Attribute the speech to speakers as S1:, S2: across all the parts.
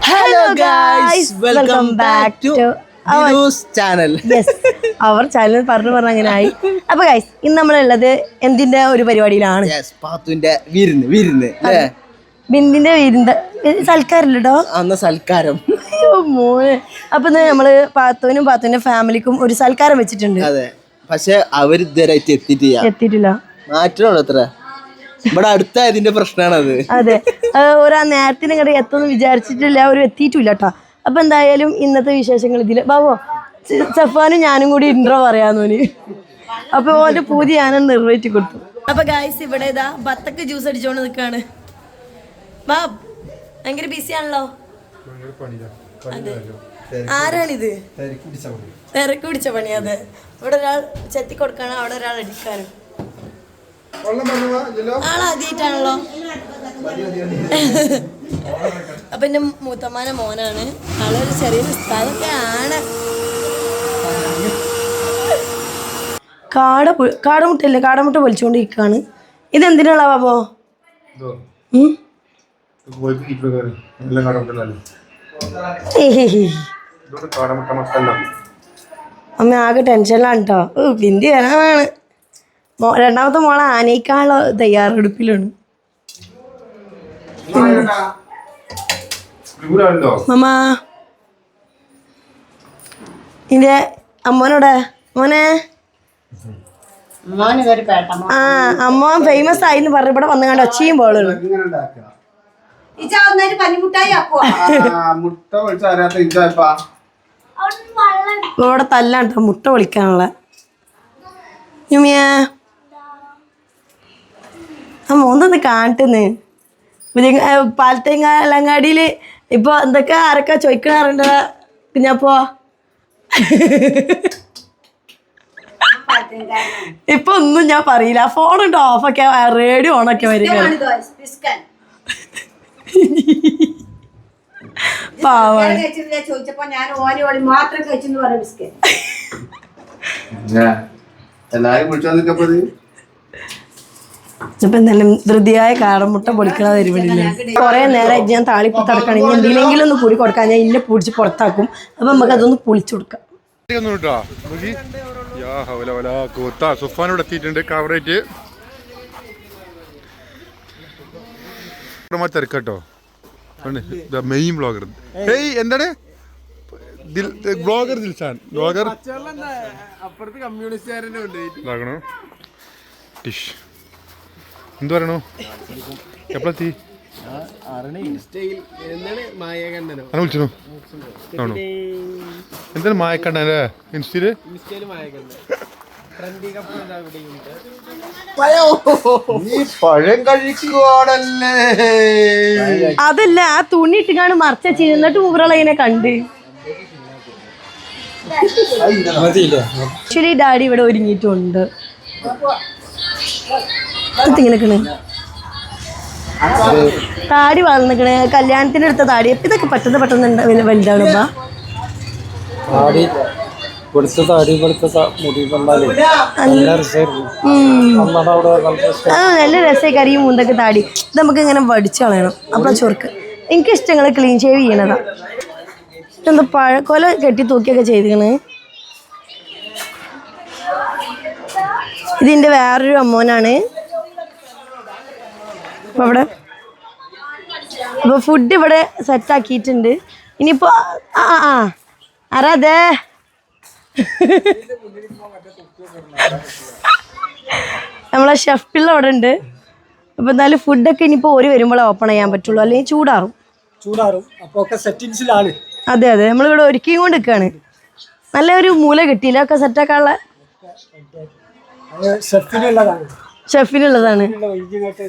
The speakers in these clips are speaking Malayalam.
S1: Hello guys, welcome back to our channel. Yes, our channel പറഞ്ഞായി. അപ്പോൾ guys, ഇന്ന് നമ്മളുള്ളത് എന്തിന്റെ ഒരു പരിപാടിയിലാണ്?
S2: Yes, പാത്തുവിന്റെ വിരുന്ന് അല്ലേ?
S1: ബിന്ദിന്റെ വിരുന്ന് സൽക്കാരല്ലോ
S2: അന്ന് സൽക്കാരം.
S1: അയ്യോ മോനെ. അപ്പോൾ നമ്മള് പാത്തുവിനും പാത്തുവിന്റെ ഫാമിലിക്കും ഒരു സൽക്കാരം വെച്ചിട്ടുണ്ട്.
S2: അതെ, പക്ഷെ അവർ ഇതുവരെ എത്തിയിട്ടില്ല. മാറ്റണല്ലോ അത്ര. ഇവിടെ അടുത്ത ഇതിന്റെ പ്രശ്നമാണത്.
S1: അതെ, ഒരാ നേരത്തിന് ഇങ്ങോട്ട് എത്തുമെന്ന് വിചാരിച്ചിട്ടില്ല, അവർ എത്തിയിട്ടില്ല കേട്ടോ. അപ്പൊ എന്തായാലും ഇന്നത്തെ വിശേഷങ്ങൾ ഇതില് ബാബോ സഫാനും ഞാനും കൂടി ഇൻട്രോ പറയാന്ന്. അപ്പൊ ഓന്റെ പൂതി ഞാനും നിറവേറ്റി കൊടുത്തു. അപ്പൊ ഗായ്സ് ഇവിടെ ഇതാ ബത്തക്ക ജ്യൂസ് അടിച്ചോണ്ട് നിക്കാണ്. ബാബ് ഭയങ്കര ബിസി ആണല്ലോ. ആരാണിത്? തിരക്ക് പിടിച്ച പണി. അതെ, ഇവിടെ ഒരാൾ ചെത്തി കൊടുക്കാണ്, അവിടെ ഒരാൾ അടിക്കാനും. ആളാദ്യമായിട്ടാണല്ലോ. അപ്പൊ എന്റെ മൂത്തമ്മാന്റെ മോനാണ്. ആളൊരു ചെറിയൊരു സ്ഥലമൊക്കെ ആണ്. കാടമുട്ടല്ലേ, കാടമുട്ട പൊലിച്ചോണ്ടിരിക്കാണ്. ഇതെന്തിനുള്ള ബാബോ? അമ്മ ആകെ ടെൻഷനിലാണ് കേട്ടോ. ബിന്ദി വരാനാണ്. രണ്ടാമത്തെ മോളെ ആനയിക്കാനുള്ള തയ്യാറെടുപ്പിലാണ്. മമ്മ നിന്റെ അമ്മോനോടെ മോനെ. ആ അമ്മ ഫേമസ് ആയിന്ന് പറഞ്ഞ ഇവിടെ വന്നു കണ്ട് ഒച്ചയും പോളാണ്. ഇവിടെ തല്ലാണ്ട് മുട്ട പൊളിക്കാനുള്ള. ആ മോന്തൊന്ന് കാട്ടുന്ന് പാലത്തേങ്ങാടിയില് ഇപ്പൊ എന്തൊക്കെ ആരൊക്കെ ചോദിക്കണാറുണ്ട് കുഞ്ഞപ്പോ. ഇപ്പൊ ഒന്നും ഞാൻ പറയില്ല. ഫോണുണ്ട് ഓഫൊക്കെ, റേഡിയോ ഓണൊക്കെ വരിക. പാവാണ്. ഇപ്പൊ എന്തായാലും ധൃതിയായ കാടമുട്ട പൊളിക്കണ പരിപാടിയില്ല. കുറെ നേരം ഞാൻ താളിപ്പ് തടക്കണം. ഇനി എന്തെങ്കിലും ഒന്ന് പൊടി കൊടുക്കാൻ ഞാൻ ഇന്നെ പൊടിച്ച് പുറത്താക്കും. അപ്പൊ നമുക്ക് അതൊന്ന് പൊളിച്ചു കൊടുക്കാം.
S3: തിരക്കട്ടോ മെയിൻ ബ്ലോഗർ. എന്താണ് ബ്ലോഗർ ദിൽഷാൻ ബ്ലോഗർ ടിഷ് എന്ത് പറയണോ? എപ്പോഴെത്തി? വിളിച്ചോ ആണോ? എന്തായാലും മായക്കണ്ടല്ലേ ഇൻസ്റ്റയില്.
S2: പഴം കഴിക്കുവാണല്ലേ.
S1: അതല്ല, ആ തുണി ഇട്ടിക്കാണ് മറച്ച ചെയ്യുന്നിട്ട് ഊറളതിനെ കണ്ട്. ആക്ച്വലി ഡാഡി ഇവിടെ ഒരുങ്ങിയിട്ടുണ്ട്. ഇങ്ങനെക്കണ് താടി വളർന്നിക്കണ്. കല്യാണത്തിന് എടുത്ത താടി. ഇതൊക്കെ പെട്ടെന്ന് വലുതാണ്. നല്ല രസമായി കരിയും മുന്തൊക്കെ താടി. ഇത് നമുക്ക് ഇങ്ങനെ വടിച്ചു കളയണം. അപ്പൊ ചൊറുക്ക്. എനിക്കിഷ്ടങ്ങള് ക്ലീൻ ഷേവ് ചെയ്യണതാ. എന്താ പഴക്കൊല കെട്ടി തൂക്കിയൊക്കെ ചെയ്തിക്കണ്. ഇതിന്റെ വേറൊരു അമ്മോനാണ്. അവിടെ അപ്പൊ ഫുഡ് ഇവിടെ സെറ്റാക്കിയിട്ടുണ്ട്. ഇനിയിപ്പോ ആരാതെ നമ്മളെ ഷെഫ് പിള്ള അവിടെ ഉണ്ട്. അപ്പൊ എന്തായാലും ഫുഡൊക്കെ ഇനിയിപ്പോ ഓര് വരുമ്പോഴേ ഓപ്പൺ ചെയ്യാൻ പറ്റുള്ളൂ, അല്ലെങ്കിൽ ചൂടാറും. അതെ അതെ, നമ്മളിവിടെ ഒരുക്കിയും കൊണ്ട് നിൽക്കുകയാണ്. നല്ലൊരു മൂല കിട്ടിയില്ല, ഒക്കെ സെറ്റാക്കാനുള്ള ഷെഫിനുള്ളതാണ്.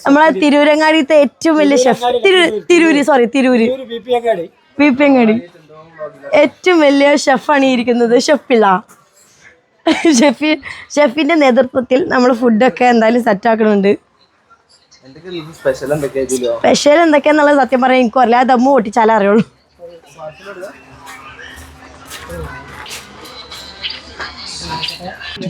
S1: നമ്മളെ തിരൂരങ്ങാടിത്തെ ഏറ്റവും വലിയ ഷെഫ്. തിരൂര് പിപ്പിയങ്ങാടി ഏറ്റവും വലിയ ഷെഫാണ് ഇരിക്കുന്നത്, ഷെഫ് പിള്ള. ഷെഫിന്റെ നേതൃത്വത്തിൽ നമ്മൾ ഫുഡൊക്കെ എന്തായാലും സെറ്റാക്കുന്നുണ്ട്. സ്പെഷ്യൽ എന്തൊക്കെയാന്നുള്ളത് സത്യം പറയാൻ എനിക്കും അറിയില്ല. ദമ്മ് പൊട്ടിച്ചാലേ അറിയുള്ളൂ.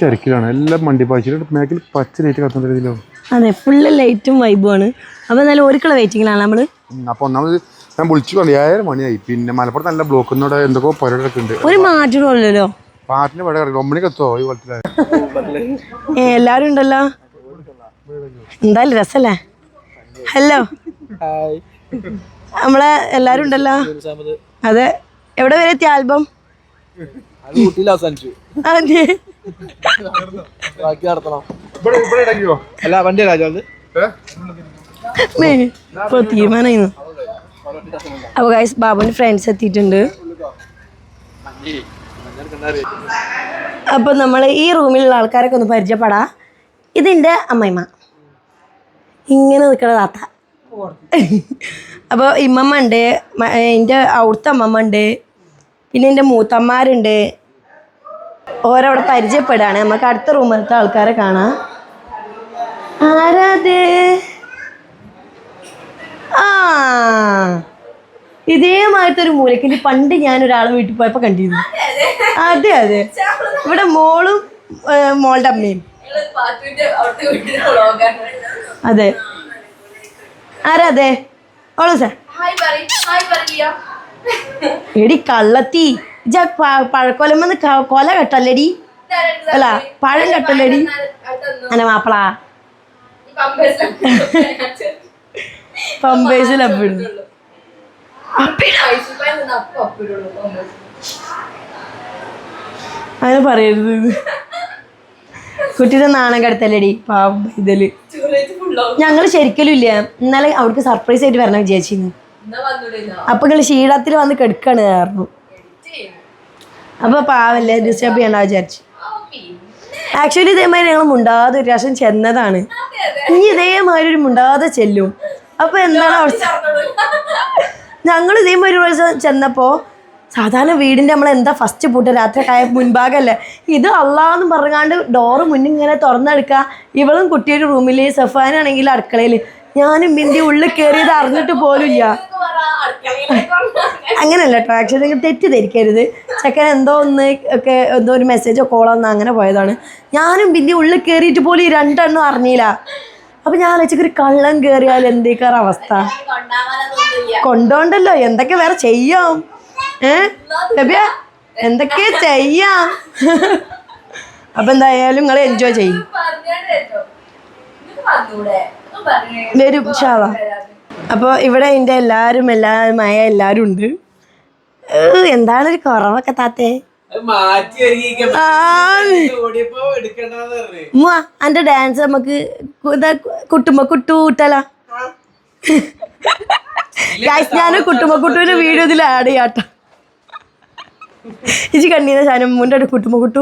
S3: തിരക്കിലാണ് എല്ലാം. വണ്ടി പാച്ചിട്ട് മേക്കിൽ പച്ച ലൈറ്റ് കത്തുന്നില്ലല്ലോ.
S1: അതെ ഫുള്ള് ലൈറ്റും വൈബുമാണ്. അപ്പോൾ എന്തായാലും ഒരിക്കലും വെയിറ്റിങ്ങിലാണ് നമ്മൾ.
S3: അപ്പോൾ ഒന്നാമത് ഞാൻ വിളിച്ചു പറഞ്ഞു 7 മണിയായി. പിന്നെ മലപ്പുറത്ത് നല്ല ബ്ലോക്കിനോട് എന്തൊക്കെ പരിപാടിയൊക്കെ ഉണ്ട്.
S1: ഒരു മാറ്റമില്ലല്ലോ.
S3: പാട്ടിന് പടം 9 മണിക്ക് എത്തോ ഈ കുളത്തിലെ?
S1: എല്ലാവരും ഉണ്ടല്ലോ. എന്തായാലും രസല്ലേ. ഹലോ നമ്മളെ എല്ലാവരും ഉണ്ടല്ലോ. അതെ എവിടെ വരെ എത്തിയ ആൽബം? അതെ
S2: അല്ല വണ്ടി
S1: ഇപ്പൊ തീരുമാനമായിരുന്നു. അപ്പൊ ഗൈസ് ബാബുവിന്റെ ഫ്രണ്ട്സ് എത്തിയിട്ടുണ്ട്. അപ്പൊ നമ്മൾ ഈ റൂമിലുള്ള ആൾക്കാരൊക്കെ ഒന്ന് പരിചയപ്പെടാം. ഇതിൻ്റെ അമ്മയമ്മ, ഇങ്ങനെ നിൽക്കണ താത്ത. അപ്പോൾ ഇമ്മമ്മ ഉണ്ട്, എൻ്റെ അവിടുത്തെ അമ്മമ്മ ഉണ്ട്, പിന്നെ എൻ്റെ മൂത്തമ്മമാരുണ്ട്. ഓരവിടെ പരിചയപ്പെടാണ്. നമുക്ക് അടുത്ത റൂമിലത്തെ ആൾക്കാരെ കാണാം. ആരാത്? ആ ഇതേമാതിരത്തെ ഒരു മൂലക്കിൽ പണ്ട് ഞാനൊരാളെ വീട്ടിൽ പോയപ്പോൾ കണ്ടിരുന്നു. അതെ അതെ, ഇവിടെ മോളും മോളുടെ അമ്മയും. അതെ ആരാ? അതെ ഓളോ സാർ. എടി കള്ളത്തി പഴക്കൊലമെന്ന് കൊല കെട്ടല്ലേടി, അല്ല പഴം കെട്ടല്ലേടി. അനെ മാപ്പിള പമ്പേഴ്സിൽ അപ്പിടുന്നു. അങ്ങനെ പറയരുത്, കുട്ടീനെ നാണം കെടുത്തല്ലേടി പാവം. ഇതില് ഞങ്ങൾ ശരിക്കലും ഇല്ല, ഇന്നലെ അവർക്ക് സർപ്രൈസ് ആയിട്ട് വരണം വിചാരിച്ചിരുന്നു. അപ്പൊ നിങ്ങൾ ക്ഷീണത്തിൽ വന്ന് കെടുക്കാണ് കാരണം. അപ്പൊ പാവല്ലേ, ഡിസ്റ്റർബ് ചെയ്യണ്ട വിചാരിച്ചു. ആക്ച്വലി ഇതേമാതിരി ഞങ്ങൾ മുണ്ടാതെ ഒരു പ്രാവശ്യം ചെന്നതാണ്. ഇനി ഇതേമാതിരി ഒരു മുണ്ടാതെ ചെല്ലും. അപ്പൊ എന്താണ് അവസ്ഥ? ഞങ്ങൾ ഇതേമാതിരി ഒരു പ്രാവശ്യം ചെന്നപ്പോ സാധാരണ വീടിൻ്റെ നമ്മൾ എന്താ ഫസ്റ്റ് പൂട്ട് രാത്രി കായ മുൻഭാഗമല്ലേ, ഇത് അള്ളാന്ന് പറഞ്ഞാണ്ട് ഡോറ് മുന്നിൽ ഇങ്ങനെ തുറന്നെടുക്കുക. ഇവളും കുട്ടിയൊരു റൂമിൽ, സഫാനാണെങ്കിൽ അടുക്കളയിൽ, ഞാനും ബിന്ദി ഉള്ളിൽ കയറിയത് അറിഞ്ഞിട്ട് പോലുമില്ല. അങ്ങനെയല്ല കേട്ടോ, ആക്ച്വലി നിങ്ങൾ തെറ്റിദ്ധരിക്കരുത്. ചെക്കൻ എന്തോ ഒന്ന് ഒക്കെ എന്തോ ഒരു മെസ്സേജോ കോളോ ഒന്ന് അങ്ങനെ പോയതാണ്. ഞാനും ബിന്ദി ഉള്ളിൽ കയറിയിട്ട് പോലും ഈ 2 എണ്ണം അറിഞ്ഞില്ല. അപ്പം ഞാൻ ആലോചിച്ചൊരു കള്ളം കയറിയാൽ എന്തേക്കാറ് അവസ്ഥ. കൊണ്ടോണ്ടല്ലോ, എന്തൊക്കെ വേറെ ചെയ്യാം. ലഭ്യ എന്തൊക്കെ ചെയ്യാം. അപ്പൊ എന്തായാലും നിങ്ങൾ എൻജോയ് ചെയ്യും. വരും ഷാവ. അപ്പോൾ ഇവിടെ എൻ്റെ എല്ലാവരുമായ എല്ലാവരും ഉണ്ട്. എന്താണൊരു കുറവൊക്കെ താത്തേ. എന്റെ ഡാൻസ് നമുക്ക് കുട്ടുമ്പോ കുട്ടൂട്ടല. ഞാൻ കുട്ടുമ്പോ കുട്ടുവിന്റെ വീഡിയോ ഇതിൽ ആഡ് ചെയ്യാട്ടോ. ഇജി കണ്ണീന്ന ശാനം മുൻ്റെ ഒരു കുട്ടുമ്പോ കുട്ടു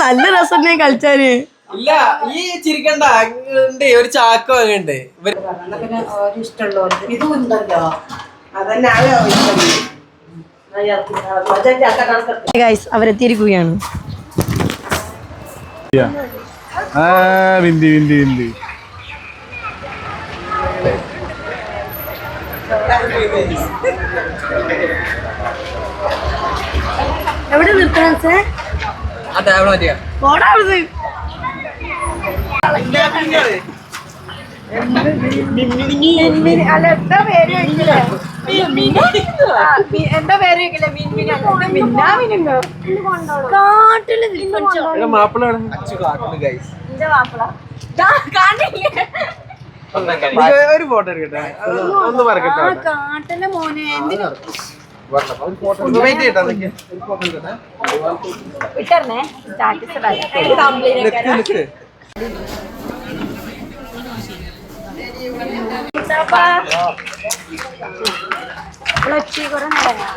S1: നല്ല രസം കളിച്ചാല്.
S2: ഇല്ല ഈ ചിരിക്കണ്ട, ഒരു ചാക്ക് വാങ്ങണ്ടേ
S1: അവരെത്തിയിരിക്കുകയാണ്. എവിടെ നിർത്തണം സാർ? പോടാ അവിടുന്ന്.
S4: എന്താ പേര്
S2: ഒരു ഫോട്ടോ എടുക്കട്ടെ, ഒന്ന് പറക്കട്ടെ.
S4: കാട്ടിലെ മോനെ വിട്ടറിനെ സ്റ്റാറ്റസ് കുറെ നേരം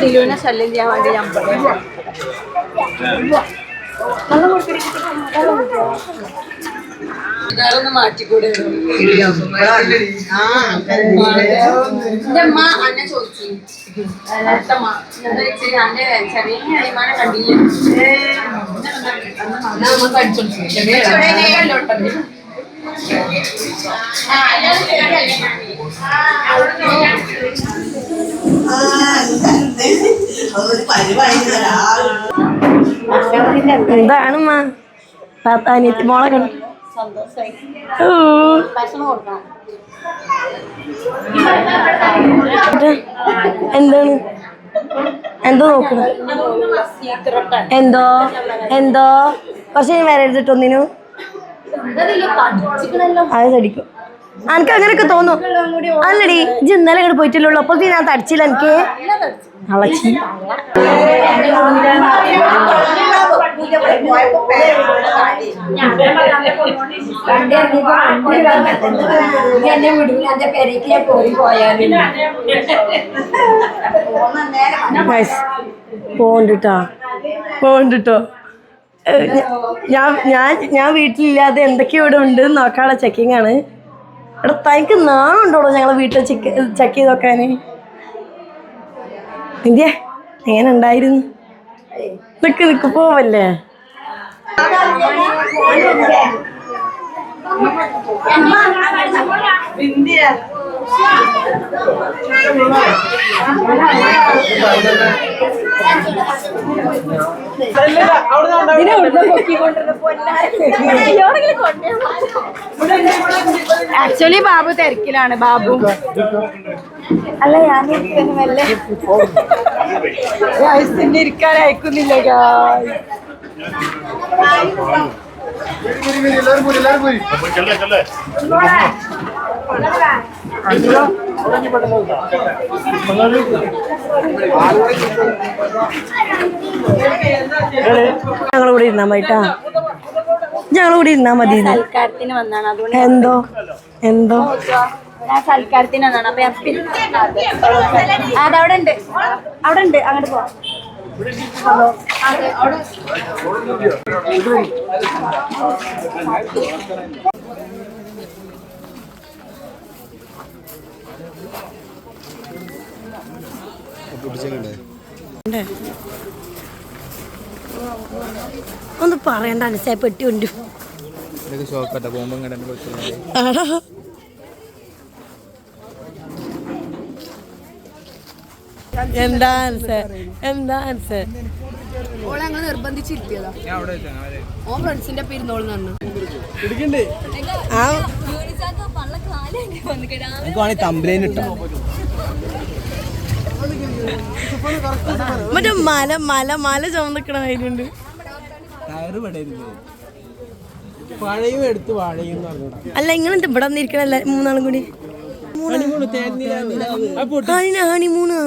S4: ദിലുവിനെ ശല്യം ചെയ്യാൻ വേണ്ടി ഞാൻ മാറ്റിക്കൂടെ എന്റെ അമ്മ അന്നെ ചോദിച്ചു അന്റെ ചെറിയ അടിമാനെ കണ്ടില്ല
S1: എന്താണ് അനിയത്തി മോളെ കണ്ടു എന്താണ് എന്തോ നോക്കണം എന്തോ കുറച്ച് ഞാൻ വരരുതിട്ടൊന്നിനു അത് തടിക്കും എനിക്ക് അങ്ങനെയൊക്കെ തോന്നും അല്ലടി ഇജ്ജ് ഇന്നലെ ഇങ്ങോട്ട് പോയിട്ടില്ലുള്ളൂ അപ്പോൾ ഞാൻ തടിച്ചില്ല എനിക്ക് അളച്ചി പോണ്ടിട്ടോ ഞാൻ വീട്ടിലില്ലാതെ എന്തൊക്കെയോ ഇവിടെ ഉണ്ട് നോക്കാനുള്ള ചെക്കിങ് ആണ്. എടാ തനിക്ക് നാളുണ്ടോടോ ഞങ്ങളെ വീട്ടിൽ ചെക്ക് ചെയ്ത് നോക്കാൻ? ഇന്ത്യ എങ്ങനെ ഉണ്ടായിരുന്നു? നിക്ക് പോവല്ലേ?
S4: ആക്ച്വലി ബാബു തിരക്കിലാണ്. ബാബു അല്ല ഞാൻ വല്ലേ ഇരിക്കാൻ അയക്കുന്നില്ല.
S1: ഞങ്ങളിവിടെ ഇരുന്നാ മതിട്ടാ, ഞങ്ങളിവിടെ ഇരുന്നാ മതി.
S4: സൽക്കാരത്തിന് വന്നാണ്. അതുകൊണ്ട്
S1: എന്തോ
S4: ഞാൻ സൽക്കാരത്തിന് വന്നാണ്. അപ്പൊ അതവിടെ ഉണ്ട്, അവിടെ ഉണ്ട്. അങ്ങോട്ട് പോവാം.
S1: ഒന്ന് പറയണ്ട അനുസേ പെട്ടി ഉണ്ട്. എന്താ
S4: ഓളെ ഞങ്ങൾ നിർബന്ധിച്ചിരുത്തിയതാ. ഓ ഫ്രണ്ട്സിന്റെ പേരുന്നോള് നന്നു
S1: മറ്റേ മല ചുമന്നിക്കണ അതിലുണ്ട്. അല്ല ഇങ്ങളെന്താ ഇവിടെ വന്നിരിക്കണല്ല മൂന്നാളും കൂടി? ഹണിമൂണ്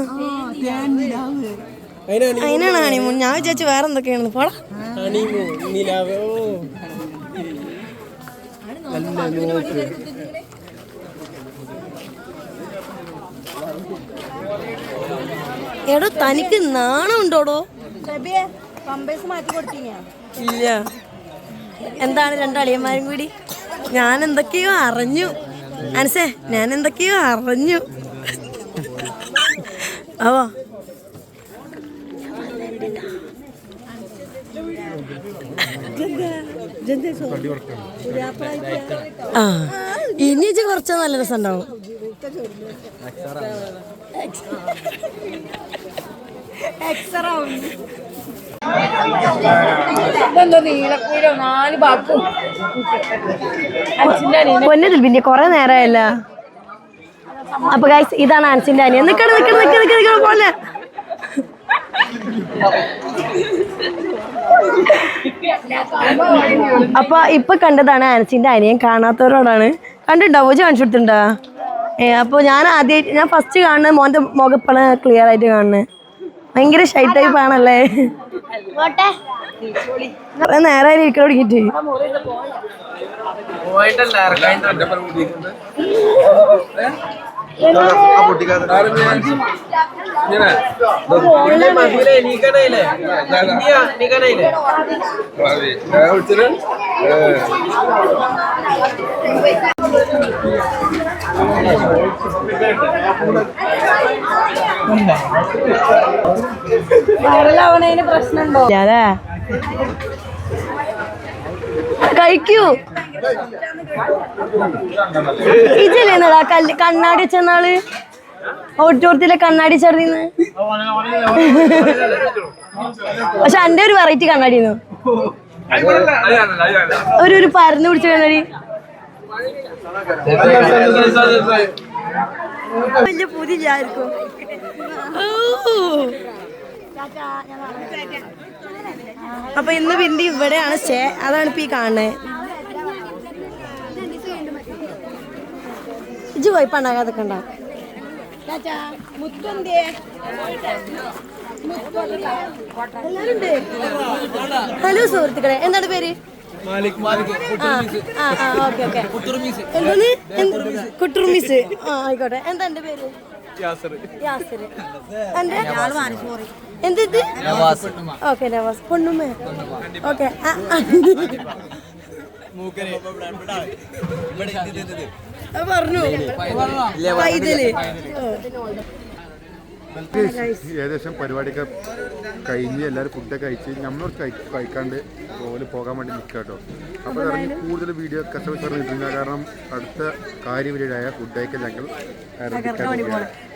S1: അതിനാണ് ഹണിമൂൺ. ഞാൻ വിചാരിച്ചു വേറെ എന്തൊക്കെയാണെന്ന്. പോടാ എടോ തനിക്ക് നാണം ഉണ്ടോടോ? ഇല്ല. എന്താണ് രണ്ടളിയന്മാരും കൂടി? ഞാൻ എന്തൊക്കെയോ അറിഞ്ഞു അനസേ, ഞാൻ എന്തൊക്കെയോ അറിഞ്ഞു. അവോ ആ ഇനി കുറച്ച് നല്ല രസം ഉണ്ടാവും. പൊന്നതിൽ പിന്നെ കൊറേ നേരമായല്ല. അപ്പൊ ഗൈസ് ഇതാണ് ആൻസിന്റെ അനിയൻ. നിക്കണ പോലെ അപ്പൊ ഇപ്പൊ കണ്ടതാണ് ആൻസിന്റെ അനിയൻ. കാണാത്തവരോടാണ്. കണ്ടിട്ടുണ്ടാവോ? കാണിച്ചു കൊടുത്തിട്ടുണ്ടാ? അപ്പൊ ഞാൻ ഫസ്റ്റ് കാണുന്നത് മോന്റെ മുഖപ്പാണ് ക്ലിയർ ആയിട്ട് കാണുന്നത്. ഭയങ്കര ഷൈ ടൈപ്പ് ആണല്ലേ? കൊറേ നേരം ഇരിക്കാൻ തുടങ്ങിട്ട്.
S4: വയറിലാവണേന് പ്രശ്നമുണ്ടോ?
S1: അല്ലേ കഴിക്കൂ. ഇതല്ലേ കണ്ണാടി വെച്ചെന്നാള് ഓഡിറ്റോറിയത്തിലെ കണ്ണാടി ചേർന്ന്. പക്ഷെ എന്റെ ഒരു വെറൈറ്റി കണ്ണാടിന്ന് ഒരു പരന്ന് പിടിച്ച കണ്ണാടി വലിയ പുതിയായിരിക്കും. അപ്പൊ ഇന്ന് പിന്നെ ഇവിടെയാണ് സ്റ്റേ. അതാണ് ഇപ്പൊ ഈ കാണുന്നത്. ഇജ്ജ് പോയി പണ്ടാകാതൊക്കെ ഉണ്ടാവും. ഹലോ സുഹൃത്തുക്കളെ, എന്താണ് പേര്? Okay okay. എന്താണ് കുട്ടുറുമീസ്? ആയിക്കോട്ടെ. എന്താ എന്റെ പേര്? യാസിർ. എന്ത്? ഓക്കെ നവാസ്. പൊണ്ണുമ്മ. ഓക്കെ. പറഞ്ഞു പൈതല്.
S3: ഏകദേശം പരിപാടിയൊക്കെ കഴിഞ്ഞ് എല്ലാവരും ഫുഡൊക്കെ കഴിച്ച് നമ്മൾ കഴിക്കാണ്ട് പോകാൻ വേണ്ടി നിൽക്കുക കേട്ടോ. അപ്പോൾ ഇറങ്ങി കൂടുതൽ വീഡിയോ കഷ്ടപ്പെട്ടിരുന്നില്ല. കാരണം അടുത്ത കാര്യപരിപാടിയായ ഫുഡ് കഴിക്കൽ ഞങ്ങൾ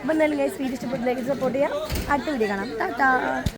S1: അപ്പം എന്തായാലും ഗൈസ് വീഡിയോ ഇഷ്ടപ്പെട്ടില്ലെങ്കിൽ സപ്പോർട്ട് ചെയ്യാം. അടുത്ത വീഡിയോ കാണാം. ടാറ്റാ.